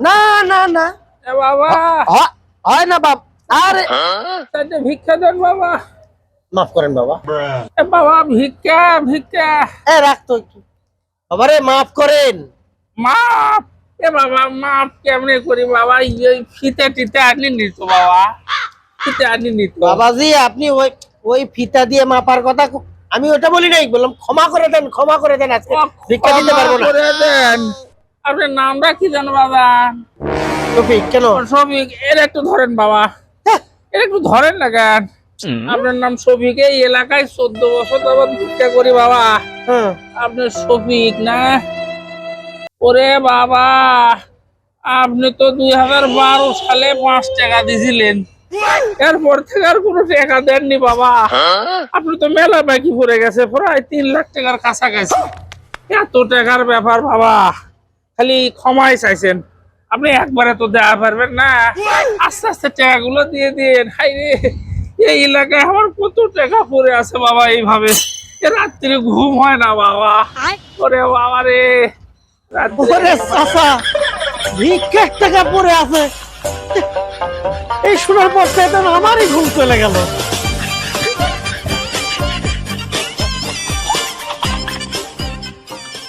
না না না এ বাবা হয় না বাপ। আরে তাতে ভিক্ষা দেন বাবা। মাফ করেন বাবা। এ বাবা ভিক্ষা ভিক্ষা। এ রাখতো একটু বাবা রে, মাফ করেন। মাপ। এ বাবা মাপ কেমনে করি বাবা? এই ফিতে টিতে আনি নিত বাবা, ফিতে আনি নিত বাবাজি আপনি ওই ওই ফিতা দিয়ে মাপার কথা আমি ওটা বলি নাই, বললাম ক্ষমা করে দেন, ক্ষমা করে দেন, আজকে ভিক্ষা দিতে ক্ষমা পারবো না। করে দেন। আপনার নামটা কি জানো বাবা? শফিক। কেন? শফিক। এর একটু ধরেন বাবা, এর একটু ধরেন না কেন? আপনার নাম শফিক, এই এলাকায় 14 বছর যাবত ভিক্ষা করি বাবা। হ্যাঁ আপনার শফিক না? ওরে বাবা, আপনি তো 2012 সালে 5 টাকা দিছিলেন, এরপর থেকে আর কোনো টাকা দেননি বাবা। আপনি তো মেলা বাকি পড়ে গেছে, প্রায় 3 লাখ টাকার কাছাকাছি। এত টাকার ব্যাপার বাবা, খালি ক্ষমাই চাইছেন। আপনি একবারে তো দেওয়া পারবেন না, আস্তে আস্তে টাকাগুলো দিয়ে দিন। হাই রে, এই এলাকায় আমার কত টাকা পড়ে আছে বাবা এইভাবে। রাত্রে ঘুম হয় না বাবা। ওরে বাবা রে, ওরে চাচা, ভিক্ষার টাকা পড়ে আছে, এই শোনার পর তো আমারই ঘুম চলে গেল।